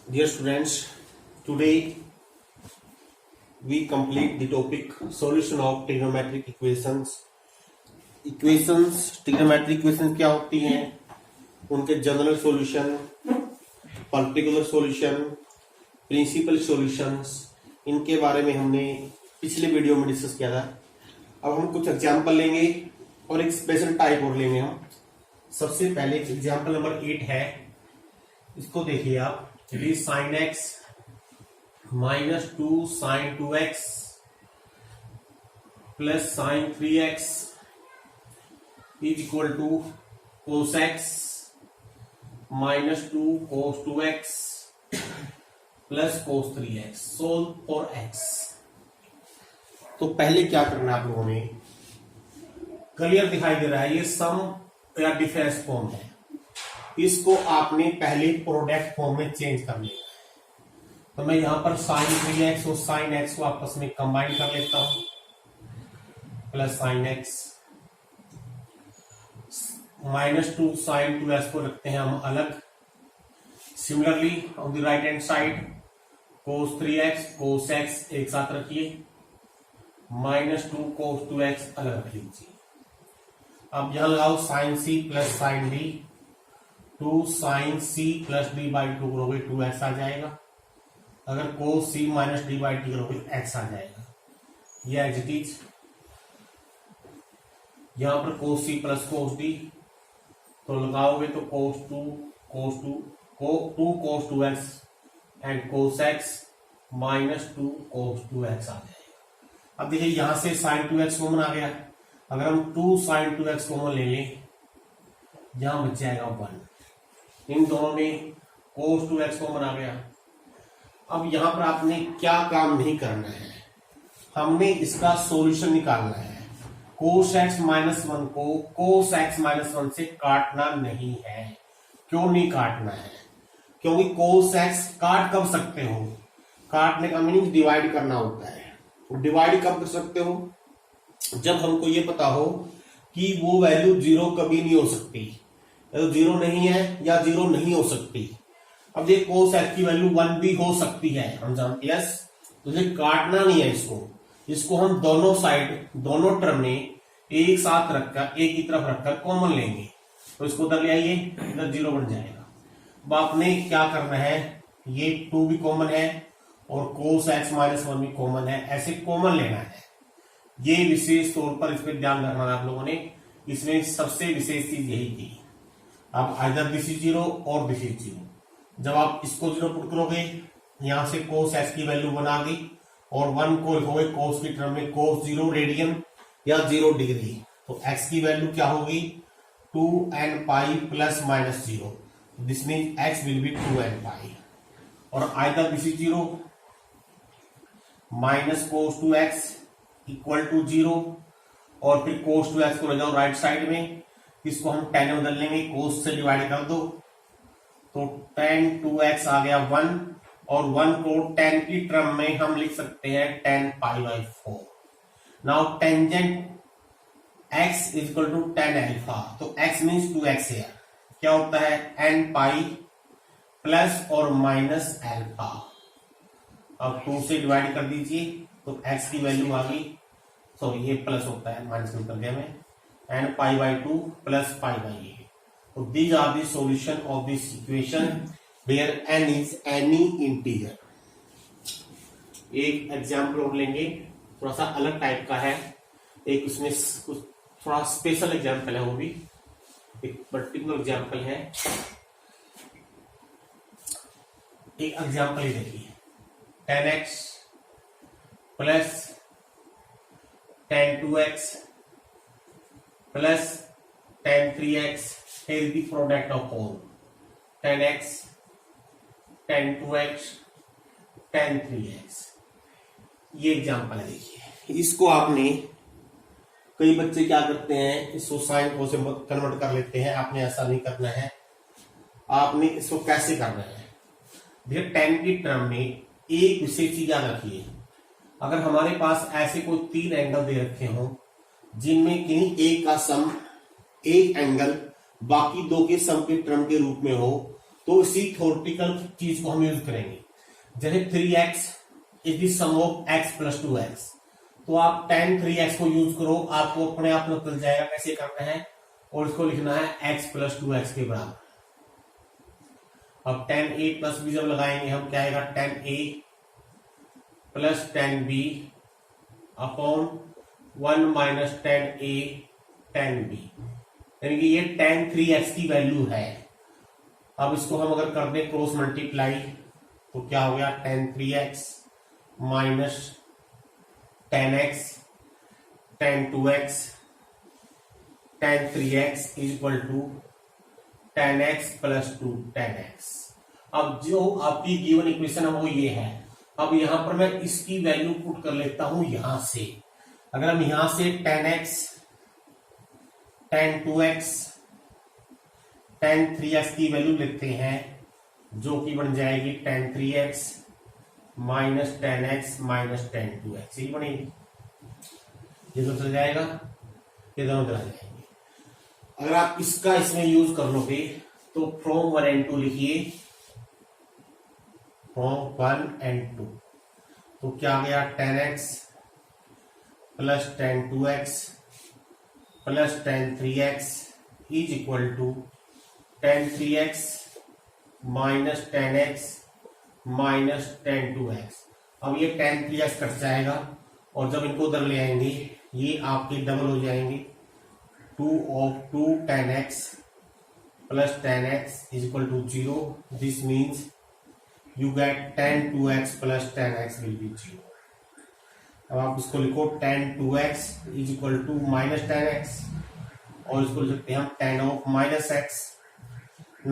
Dear students, today we complete the topic solution of trigonometric equations. Trigonometric equations क्या होती हैं, उनके general solution, particular solution, principal solutions, इनके बारे में हमने पिछले वीडियो में डिस्कस किया था। अब हम कुछ एग्जाम्पल लेंगे और एक स्पेशल टाइप और लेंगे हम। सबसे पहले एग्जाम्पल नंबर 8 है, इसको देखिए आप। Sine x minus 2 sine 2x plus sine 3x is equal to cos x minus 2 cos 2x plus cos 3x solve for x। तो पहले क्या करना है आप लोगों ने, क्लियर दिखाई दे रहा है, ये सम या डिफरेंस फॉर्म है, इसको आपने पहले प्रोडक्ट फॉर्म में चेंज कर लिया। तो मैं यहां पर साइन 3x और साइन x को आपस में कंबाइन कर लेता हूं, plus sine x minus 2 sine 2x को रखते हैं हम अलग। Similarly on the right hand side cos 3x cos x एक साथ रखिए, माइनस 2 कोस 2x अलग रख लीजिए। अब यहां लगाओ sine c plus sine d, 2 sine c plus d by 2 करोगे 2x आ जाएगा। अगर cos c minus d by t करोगे x आ जाएगा। यह एज इट इज, यहां पर cos c plus cos d तो लगाओगे तो cos 2 cos 2x and cos x minus 2 cos 2x आ जाएगा। अब देखिए यहां से साइन 2x कॉमन आ गया, अगर हम 2 साइन 2x कॉमन ले लें, यहां बच जाएगा 1। इन दोनों में कोस 2x कॉमन आ गया। अब यहां पर आपने क्या काम नहीं करना है, हमने इसका सॉल्यूशन निकालना है। कोस x माइनस 1 को कोस x माइनस 1 से काटना नहीं है। क्यों नहीं काटना है? क्योंकि कोस x काट कब सकते हो, काटने का मीनिंग डिवाइड करना होता है। तो डिवाइड कब कर सकते हो, जब हमको ये पता हो कि वो वैल्यू 0 कभी नहीं हो सकती, तो 0 नहीं है या 0 नहीं हो सकती। अब ये कोस x की वैल्यू 1 भी हो सकती है, हम जानते हैं। तो ये काटना नहीं है, इसको हम दोनों साइड दोनों टर्म में एक साथ रखकर एक ही तरफ रखकर कॉमन लेंगे। तो इसको उधर ले आइए, इधर 0 बन जाएगा। अब आपने क्या करना है, ये 2 भी कॉमन है और कोस x माइनस 1 भी कॉमन है, ऐसे कॉमन लेना है। ये विशेष तौर पर इस पर ध्यान रखना है आप लोगों ने, इसमें सबसे विशेष चीज यही थी। अब आइदर दिस इज 0 और दिस इज 0। जब आप इसको 0 पुट करोगे, यहां से कोस x की वैल्यू 1 आ गई और 1 को लिखोगे कोस की टर्म में, कोस 0 रेडियन या 0 डिग्री। तो x की वैल्यू क्या होगी, 2n pi plus minus 0। This mean x will be 2n pi. और either this is 0 minus cos 2x equal to 0, और फिर कोस 2x को ले जाओ राइट साइड में, इसको हम 10 में बदल लेंगे, कोस से डिवाइड कर दो तो 10 2x आ गया 1, और 1 को 10 की टर्म में हम लिख सकते हैं 10 pi by 4। Now tangent x is equal to 10 alpha, तो x मीन्स 2x है, क्या होता है n पाई प्लस और माइनस अल्फा। अब 2 से डिवाइड कर दीजिए तो x की वैल्यू आ गई, सॉरी ये प्लस होता है, माइनस निकल गया में, n pi by 2 plus pi by 8। So these are the solution of this equation where n is any integer। एक एग्जाम्पल और लेंगे, थोड़ा सा अलग टाइप का है, एक उसमें कुछ थोड़ा स्पेशल एग्जाम्पल है, वो भी एक पर्टिकुलर एग्जाम्पल है। एक एग्जाम्पल ही देखिए, 10x plus 10 2x plus 10 3x is the product of all 10x 10 2x 10 3x। ये एग्जाम्पल है, देखिए इसको आपने, कई बच्चे क्या करते हैं, इसको साइन को से कन्वर्ट कर लेते हैं, आपने ऐसा नहीं करना है। आपने इसको कैसे करना है, देखिए 10 की टर्म में एक विशेष चीज याद रखिए, अगर हमारे पास ऐसे कोई 3 एंगल दे रखे हो जिनमें किन्हीं एक का सम एक एंगल बाकी 2 के सम के टर्म के रूप में हो, तो इसी थ्योरेटिकल चीज को हम यूज करेंगे। जैसे 3x is the sum of x plus 2x, तो आप tan 3x को यूज करो, आपको अपने आप में चल जाएगा कैसे करना है, और इसको लिखना है x प्लस 2x के बराबर। अब tan a प्लस b जब लगाएंगे हम, क्या आएगा, tan a plus tan b upon 1 minus tan a tan b, यानी कि ये tan 3x की वैल्यू है। अब इसको हम अगर कर दें क्रॉस मल्टीप्लाई, तो क्या हो गया, tan 3x minus tan x tan 2x tan 3x is equal to tan x plus 2 tan x। अब जो आपकी गिवन इक्वेशन है वो ये है। अब यहां पर मैं इसकी वैल्यू पुट कर लेता हूं यहां से। अगर हम यहां से tan x tan 2x tan 3x की वैल्यू लेते हैं, जो कि बन जाएगी tan 3x minus tan x minus tan 2x, यही बनेगी। ये तो चल जाएगा, ये दोनों चला जाएंगे। अगर आप इसका इसमें यूज कर लोगे तो फ्रॉम 1 and 2 लिखिए, फ्रॉम 1 and 2, तो क्या आ गया, tan x plus tan 2x plus tan 3x is equal to tan 3x minus tan x minus tan 2x। अब ये tan 3x कट जाएगा, और जब इनको उधर ले आएंगे ये आपके डबल हो जाएंगे, 2 of 2 tan x plus tan x is equal to 0. This means you get tan 2x plus tan x will be 0. अब आप इसको लिखो tan 2x is equal to minus tan x, और इसको लिख सकते हैं हम tan of minus x.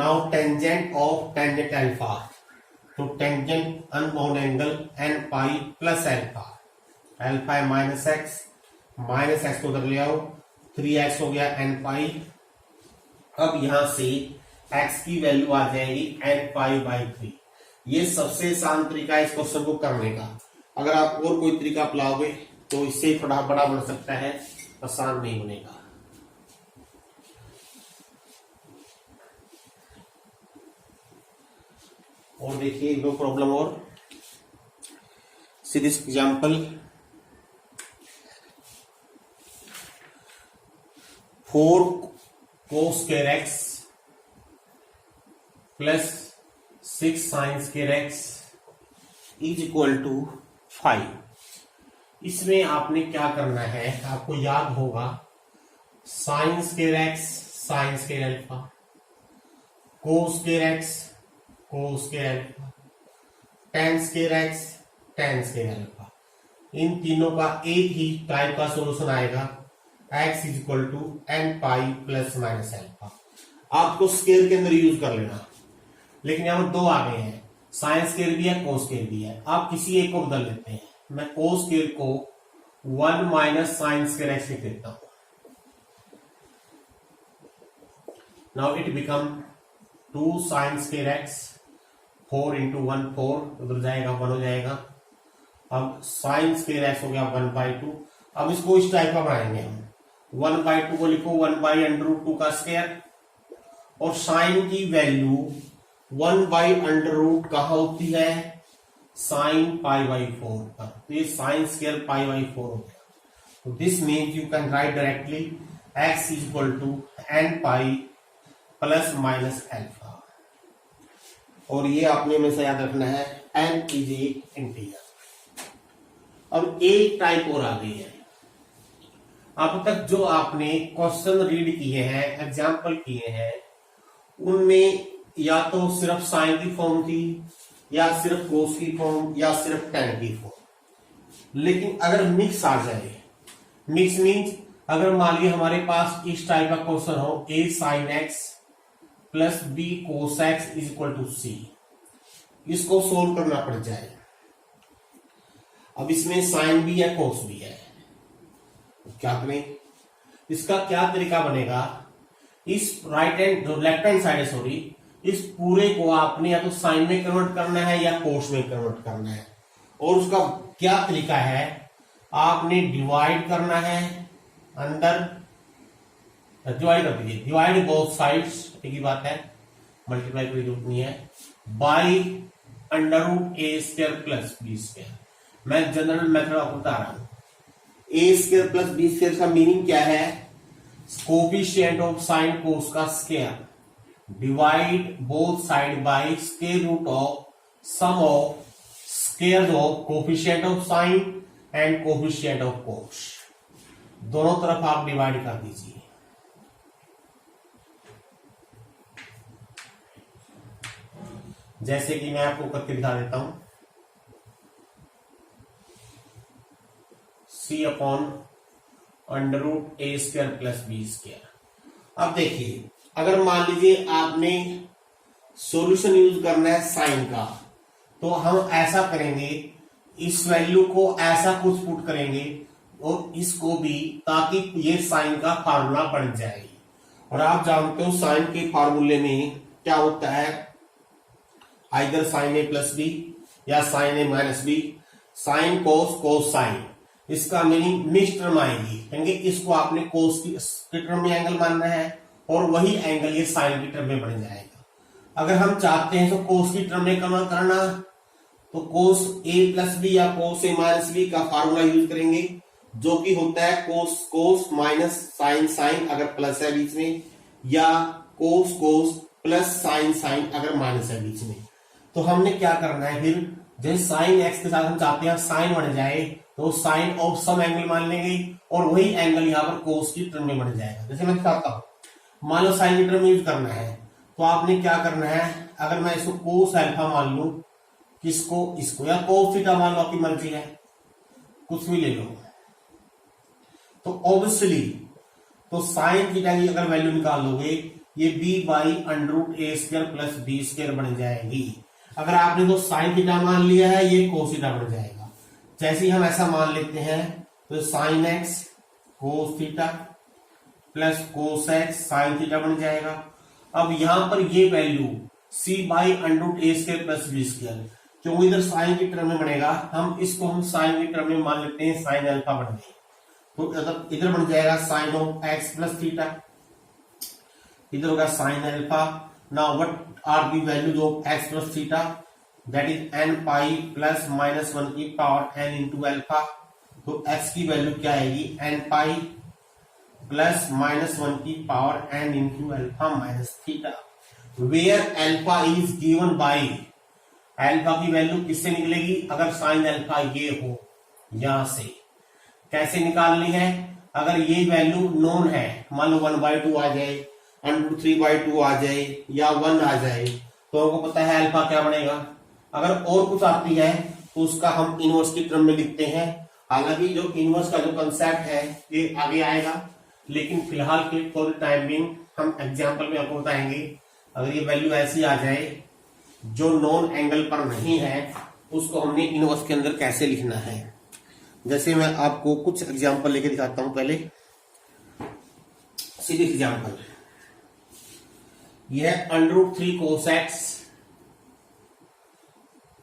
Now tangent of tangent alpha, तो tangent unbound angle n pi plus alpha, alpha है minus x को उधर ले आओ, 3x हो गया n पाई। अब यहां से x की वैल्यू आ जाएगी n पाई बाई 3। ये सबसे आसान तरीका है इस क्वेश्चन को करने का। अगर आप और कोई तरीका अपनाओगे तो इससे थोड़ा बड़ा बन सकता है, आसान नहीं बनेगा। और देखिए दो प्रॉब्लम और, see this example, 4 cos square x plus 6 sin square x is equal to 5। इसमें आपने क्या करना है, आपको याद होगा sin square x sin square alpha, cos square x cos square alpha, tan square x tan square alpha. इन तीनों का एक ही टाइप का सॉल्यूशन आएगा, x is equal to n pi plus minus alpha. आपको स्केयर के अंदर यूज कर लेना, लेकिन यहां पर दो आ गए हैं, साइन स्केयर भी है कोस स्केयर भी है। आप किसी एक को बदल लेते हैं, मैं कोस स्केयर को 1 माइनस साइन स्केयर x लिख देता हूं। Now it become 2 sine square x, 4 into 1 4, उधर जाएगा 1 हो जाएगा। अब साइन स्केयर x हो गया 1/2। अब इसको इस टाइप का बनाएंगे हम, 1/2 को लिखो 1/√2 का स्क्वायर, और साइन की वैल्यू 1/√, कहां होती है, साइन π/4 पर, तो ये साइन स्क्वायर π/4 हो गया। तो this means you can write directly x is equal to n pi plus minus alpha, और ये आपने हमेशा याद रखना है n इज ए इंटीजर। अब एक टाइप और आ गई है। अब तक जो आपने क्वेश्चन रीड किए हैं, एग्जाम्पल किए हैं, उनमें या तो सिर्फ साइन की फॉर्म थी, या सिर्फ कोस की फॉर्म, या सिर्फ टेन की फॉर्म। लेकिन अगर मिक्स आ जाए, मिक्स मीन्स अगर मान लीजिए हमारे पास इस टाइप का क्वेश्चन हो, a sin x plus b cos x is equal to c, इसको सोल्व करना पड़ जाए। अब इसमें साइन भी है कोस भी है, क्या करें, इसका क्या तरीका बनेगा, इस राइट हैंड जो लेफ्ट हैंड साइड है सॉरी, इस पूरे को आपने या तो साइन में कन्वर्ट करना है या कोस में कन्वर्ट करना है। और उसका क्या तरीका है, आपने डिवाइड करना है, अंदर डिवाइड कर दीजिए, डिवाइड बोथ साइड्स, एक ही बात है, मल्टीप्लाई कोई जरूरत नहीं है, by under root a square plus b square. मैं जनरल मेथड आपको बता रहा हूं। A square plus b square का मीनिंग क्या है? कोफिशिएंट ऑफ साइन कोस का square divide both side by square root of sum of squares of coefficient of sine and coefficient of cos. दोनों तरफ आप डिवाइड कर दीजिए। जैसे कि मैं आपको करके दिखा देता हूं, सी upon under root a square plus b square. अब देखिए, अगर मान लीजिए आपने सॉल्यूशन यूज करना है साइन का, तो हम ऐसा करेंगे, इस वैल्यू को ऐसा कुछ पुट करेंगे और इसको भी, ताकि ये साइन का फार्मूला बन जाए। और आप जानते हो साइन के फार्मूले में क्या होता है, either sine A plus B या sine A minus B, sine cos cos sine. इसका मीनिंग मिक्स टर्म आएगी, कहेंगे इसको आपने कोस की टर्म में एंगल मानना है और वही एंगल ये साइन की टर्म में बन जाएगा। अगर हम चाहते हैं तो कोस की टर्म में कन्वर्ट करना, तो कोस ए प्लस बी या कोस ए माइनस बी का फार्मूला यूज करेंगे, जो कि होता है कोस कोस माइनस साइन साइन अगर प्लस है बीच में, या कोस कोस प्लस साइन साइन अगर माइनस है बीच में। तो हमने क्या करना है फिर, जैसे साइन एक्स के साथ हम चाहते हैं साइन बन जाए, तो साइन ऑफ सम एंगल मान लेंगे और वही एंगल यहाँ पर कोस की टर्म में बन जाएगा। जैसे मैं दिखाता हूं, मान लो साइन की टर्म यूज करना है, तो आपने क्या करना है, अगर मैं इसको कोस अल्फा मान लू, किसको, इसको, या कोस थीटा मान लो, आपकी मर्जी है, कुछ भी ले लो, तो ऑब्वियसली तो साइन थीटा की अगर वैल्यू निकाल लोगे, ये b by under root a square plus b square बन जाएगी। अगर आपने तो साइन थीटा मान लिया है, ये कोस थीटा बन जाएगा। जैसे ही हम ऐसा मान लेते हैं, तो sine x cos theta plus cos x sine theta बन जाएगा। अब यहां पर ये value c by under root a square plus b square, क्योंकि इधर साइन की टर्म में बनेगा, इसको हम साइन की टर्म में मान लेते हैं, साइन अल्फा बन गई, तो इधर बन जाएगा sine of x plus theta, इधर होगा sine alpha. Now what are the values of x plus theta, that is n pi plus minus 1 की पावर एन इंटू अल्फा। तो एक्स की वैल्यू क्या आएगी, एन पाई प्लस माइनस 1 की power n into alpha minus theta, where alpha is given by, alpha की value किससे निकलेगी, अगर साइन अल्फा ये हो, यहां से कैसे निकालनी है, अगर ये वैल्यू नोन है, मान लो 1/2 आ जाए, अंडर 3/2 आ जाए, या 1 आ जाए, तो हमको पता है अल्फा क्या बनेगा। अगर और कुछ आती है तो उसका हम इनवर्स की टर्म में लिखते हैं। हालांकि जो इनवर्स का जो कंसेप्ट है ये आगे आएगा, लेकिन फिलहाल के फॉर द टाइम बिंग हम एग्जांपल में आपको बताएंगे। अगर ये वैल्यू ऐसी आ जाए जो नॉन एंगल पर नहीं है, उसको हमने इनवर्स के अंदर कैसे लिखना है। जैसे मैं आपको कुछ एग्जांपल लेके दिखाता हूं। पहले सीधी एग्जांपल, यह under root 3 cos x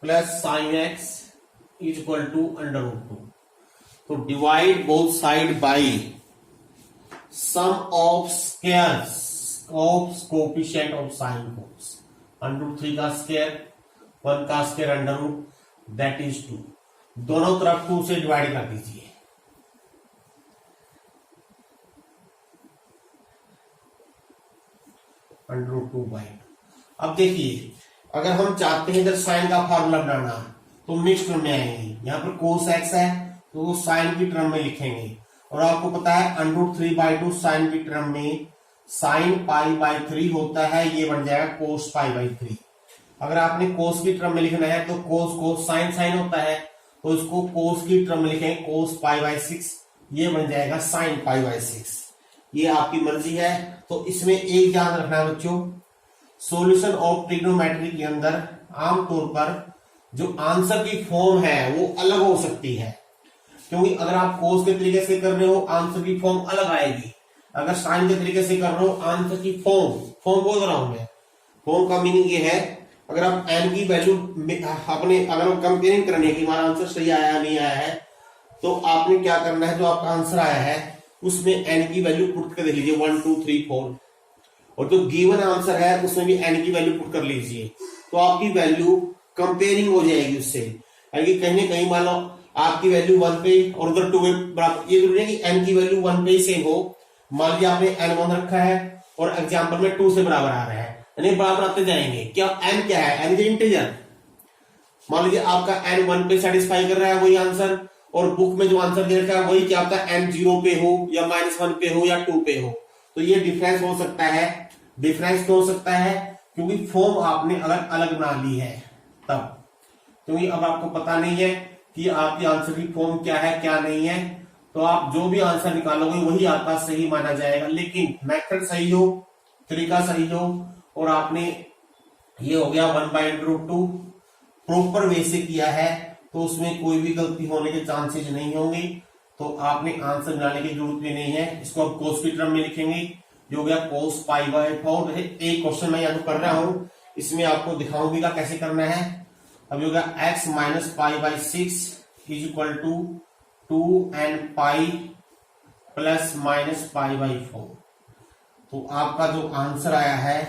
plus sine x is equal to under root 2। तो divide both side by sum of squares of coefficient of sine cos. Under root 3 का स्क्वायर, 1 का square under root, that is 2। दोनों तरफ 2 से divide कर दीजिए। Under root 2/2। अब देखिए, अगर हम चाहते हैं इधर साइन का फार्मूला बनाना, तो मिक्स टर्म में आएंगे। यहाँ पर कोस एक्स है तो वो साइन की टर्म में लिखेंगे, और आपको पता है अंडर रूट 3/2 साइन की टर्म में साइन π/3 होता है, ये बन जाएगा कोस π/3। अगर आपने कोस की टर्म में लिखना है तो कोस कोस साइन साइन होता है, तो इसको कोस की टर्म में लिखेंगे कोस π/6, ये बन जाएगा साइन π/6। ये आपकी मर्जी है। तो इसमें एक ध्यान रखना है बच्चों, सॉल्यूशन ऑफ ट्रिग्नोमेट्री के अंदर आमतौर पर जो आंसर की फॉर्म है वो अलग हो सकती है, क्योंकि अगर आप कोस के तरीके से कर रहे हो आंसर की फॉर्म अलग आएगी, अगर साइन के तरीके से कर रहे हो आंसर की फॉर्म बोल रहा हूं मैं। फॉर्म का मीनिंग ये है, अगर आप एन की वैल्यू अपने अगर कंपेयरिंग करने की हमारा आंसर सही आया नहीं आया है, तो आपने क्या करना है, जो आपका आंसर आया है उसमें एन की वैल्यू पुट कर देख लीजिए 1 2 3 4, और जो गिवन आंसर है उसमें भी n की वैल्यू पुट कर लीजिए, तो आपकी वैल्यू कंपेयरिंग हो जाएगी उससे। यानी कहीं ना कहीं मान लो आपकी वैल्यू 1 पे और उधर 2 पे बराबर, ये जरूरी है कि n की वैल्यू 1 पे ही सेम हो। मान लीजिए आपने n1 रखा है और एग्जाम्पल में 2 से बराबर आ रहा है, यानी बराबर आते जाएंगे। क्या n क्या है? n is integer. मान लीजिए आपका n 1 पे सेटिस्फाई कर रहा है वही आंसर, और बुक में जो आंसर दे रखा है वही क्या आपका n 0 पे हो या -1 पे हो या 2 पे हो, तो ये डिफरेंस हो सकता है। डिफरेंस तो हो सकता है क्योंकि फॉर्म आपने अलग अलग बना ली है तब, क्योंकि अब आपको पता नहीं है कि आपके आंसर की फॉर्म क्या है क्या नहीं है, तो आप जो भी आंसर निकालोगे वही आपका सही माना जाएगा। लेकिन मेथड सही हो, तरीका सही हो, और आपने ये हो गया 1/√2 प्रॉपर वे से किया है, तो उसमें कोई भी गलती होने के चांसेस नहीं होंगे। तो आपने आंसर बनाने की जरूरत भी नहीं है। इसको आप कोस की टर्म में लिखेंगे, जो हो गया cos π/4। एक क्वेश्चन मैं यहाँ तो कर रहा हूं, इसमें आपको दिखाऊंगा कैसे करना है। अब होगा x - π/6 is equal to 2n π plus -π/4। तो आपका जो आंसर आया है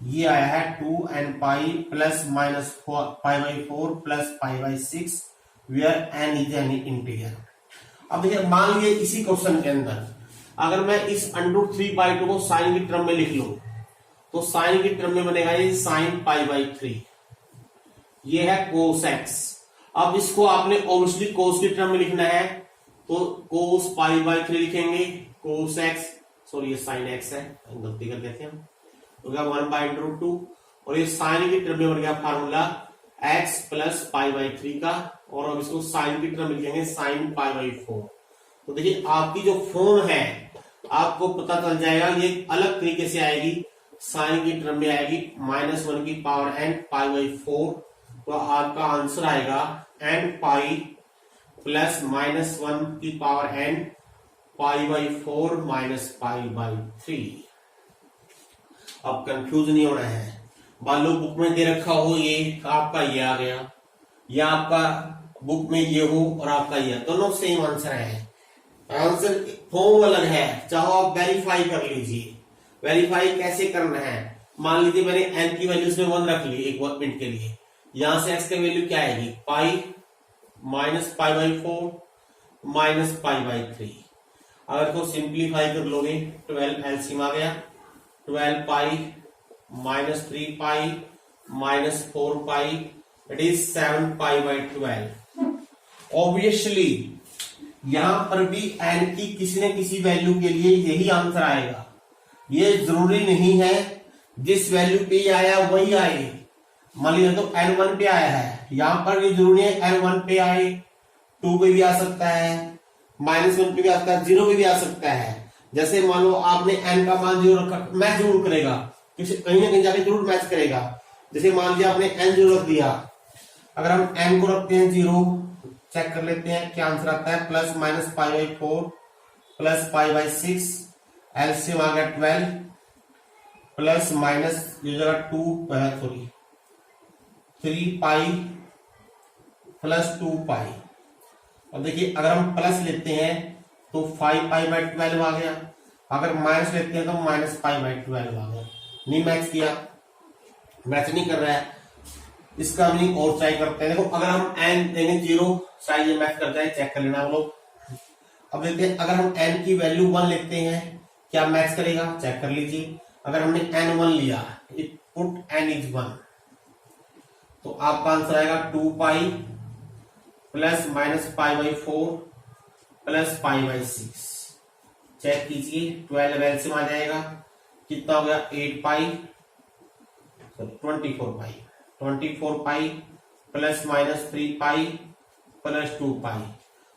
ये आया है 2n π plus -π/4 plus π/6 where n is any integer. अब देखिए मान लीजिए इसी क्वेश्चन के अंदर अगर मैं इस √3/2 को साइन की टर्म में लिख लूं, तो साइन की टर्म में बनेगा ये sin π/3, ये है cos x। अब इसको आपने ऑब्वियसली cos की टर्म में लिखना है, तो cos π/3 लिखेंगे, cos x, सॉरी ये sin x है, गलती कर देते हैं हम, तो क्या 1/√2, और ये साइन की टर्म में बन गया फार्मूला x प्लस π/3 का, और अब इसको साइन की टर्म लिखेंगे sin π/4। तो देखिए आपकी जो फॉर्म है आपको पता चल जाएगा, ये अलग तरीके से आएगी, साइन की टर्म में आएगी -1 की पावर n π/4, तो आपका आंसर आएगा n पाई प्लस -1 की पावर n π/4 माइनस π/3। अब कंफ्यूज नहीं होना है। मान लो बुक में दे रखा हो ये आपका ये आ गया, या आपका बुक में ये हो और आपका ये, दोनों सेम आंसर है। आंसर फॉर्म अलग है, चाहो आप वेरीफाई कर लीजिए। वेरीफाई कैसे करना है? मान लीजिए मैंने n की वैल्यू इसमें 1 रख ली एक मिनट के लिए, यहां से x की वैल्यू क्या आएगी पाई माइनस π/4 माइनस π/3। अगर तो सिंप्लीफाई कर लोगे 12 एलसीएम आ गया, 12 pi minus 3 pi minus 4 pi, it is 7 π/12। Obviously यहां पर भी n की किसी न किसी वैल्यू के लिए यही आंसर आएगा। ये जरूरी नहीं है जिस वैल्यू पे आया वही आए। मान लीजिए तो n1 पे आया है, यहां पर ये जरूरी है n1 पे आए, 2 पे भी आ सकता है, -1 पे भी आ सकता है, 0 पे भी आ सकता है। जैसे मान लो आपने n का मान 0 रखा, मैच जरूर करेगा, कहीं ना कहीं जाके जरूर मैच करेगा। जैसे मान लीजिए आपने n 0 रख दिया, अगर हम n को रखते हैं 0, चेक कर लेते हैं क्या आंसर आता है, प्लस माइनस π/4 प्लस π/6, एलसीएम आ गया 12 plus minus 3 pi plus 2 pi. अब देखिए अगर हम प्लस लेते हैं तो 5 π/12 आ गया, अगर माइनस लेते हैं तो माइनस π/12 आ गया। नहीं मैच किया, मैच नहीं कर रहा है, इसका मीनिंग और ट्राई करते हैं। देखो अगर हम n देंगे 0, शायद ये मैच कर जाए, चेक कर लेना हम लोग। अब देखते हैं अगर हम n की वैल्यू 1 लेते हैं क्या मैच करेगा, चेक कर लीजिए। अगर हमने n1 लिया, इट पुट n इज 1, तो आपका आंसर आएगा 2 pi plus minus π/4 plus π/6। Check कीजिए 12 एलसीएम आ जाएगा, कितना हो गया 8 pi, 24 pi plus minus 3 pi plus 2 pi.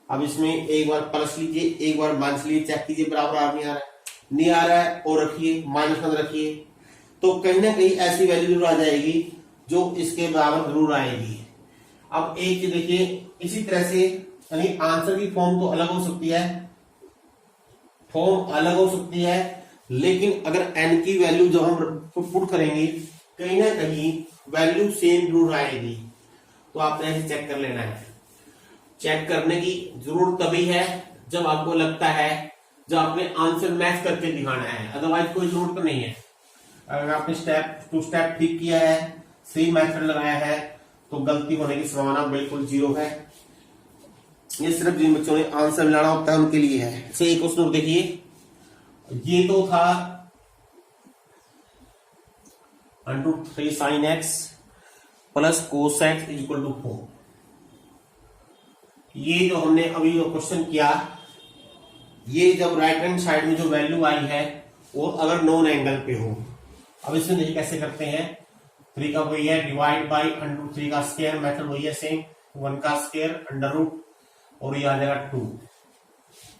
अब इसमें एक बार प्लस लीजिए, एक बार माइनस लीजिए, चेक कीजिए बराबर आ नहीं आ रहा है, नहीं आ रहा है और रखिए -1 रखिए, तो कहीं ना कहीं ऐसी वैल्यू जरूर आ जाएगी जो इसके बराबर जरूर आएगी। अब एक चीज देखिए, इसी तरह से यानी आंसर की फॉर्म तो अलग हो सकती है, फॉर्म अलग हो सकती है, लेकिन अगर n की वैल्यू जो हम पुट करेंगे कहीं ना कहीं वैल्यू सेम जरूर आएगी। तो आपने ऐसे चेक कर लेना है। चेक करने की जरूरत तभी है जब आपको लगता है, जब आपने आंसर मैच करके दिखाना है, अदरवाइज कोई जरूरत नहीं है। अगर आपने स्टेप टू स्टेप ठीक किया है, सही मेथड लगाया है, तो गलती होने की संभावना बिल्कुल 0 है। ये सिर्फ जिन बच्चों ने आंसर मिलाना होता है उनके लिए है। अच्छा एक क्वेश्चन देखिए, ये तो था √3 sin x प्लस cos x इक्वल टू 4। ये जो हमने अभी क्वेश्चन किया, ये जब राइट हैंड साइड में जो वैल्यू आई है वो अगर नॉन एंगल पे हो, अब इसमें देखिए कैसे करते हैं। 3 का वही है डिवाइड बाई √3 का स्क्वायर, मेथड वही है सेम, 1 का स्क्वायर अंडर रूट और ये आ जाएगा 2,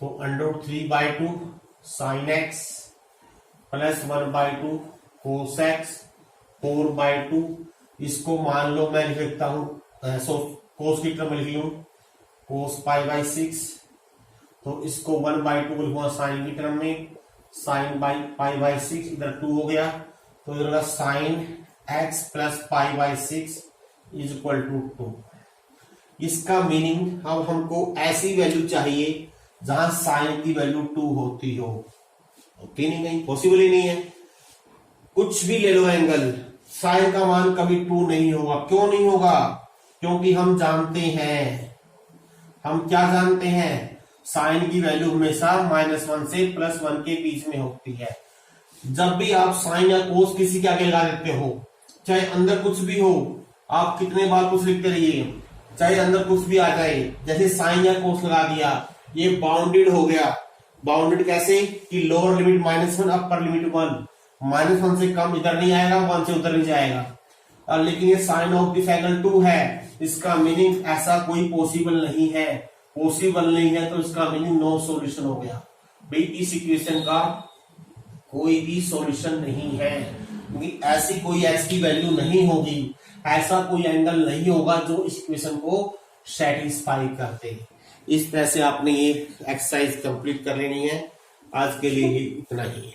तो √3/2 sin x plus 1/2 cos x 4/2। इसको मान लो मैं लिख देता हूं, cos की टर्म में लिख लूं cos π/6, तो इसको 1/2 को लिखूंगा साइन की टर्म में, साइन π/6, इधर 2 हो गया, तो इधर होगा sine x plus π/6 is equal to 2। इसका मीनिंग अब हमको ऐसी वैल्यू चाहिए जहां साइन की वैल्यू 2 होती हो। ओके नहीं पॉसिबल ही नहीं है। कुछ भी ले लो एंगल, साइन का मान कभी 2 नहीं होगा। क्यों नहीं होगा? क्योंकि हम जानते हैं, हम क्या जानते हैं, साइन की वैल्यू हमेशा -1 से +1 के बीच में होती है। जब भी आप साइन या कोस किसी के आगे लगा देते हो, चाहे अंदर कुछ भी हो, आप कितने बार कुछ लिखते रहिए, चाहे अंदर कुछ भी आ जाए, जैसे साइन या कोस लगा दिया, ये बाउंडेड हो गया। बाउंडेड कैसे कि लोअर लिमिट -1 अपर लिमिट 1, -1 से कम इधर नहीं आएगा, 1 से उधर नहीं जाएगा। और लेकिन ये साइन ऑफ दिस एंगल 2 है, इसका मीनिंग ऐसा कोई पॉसिबल नहीं है। पॉसिबल नहीं है तो इसका मीनिंग नो सॉल्यूशन हो गया। भाई इस इक्वेशन का कोई भी सॉल्यूशन नहीं है, क्योंकि ऐसी कोई x की वैल्यू नहीं होगी, ऐसा कोई एंगल नहीं होगा जो इस इक्वेशन को सेटिस्फाई करते। इस तरह से आपने ये एक्सरसाइज कंप्लीट कर लेनी है। आज के लिए इतना ही है।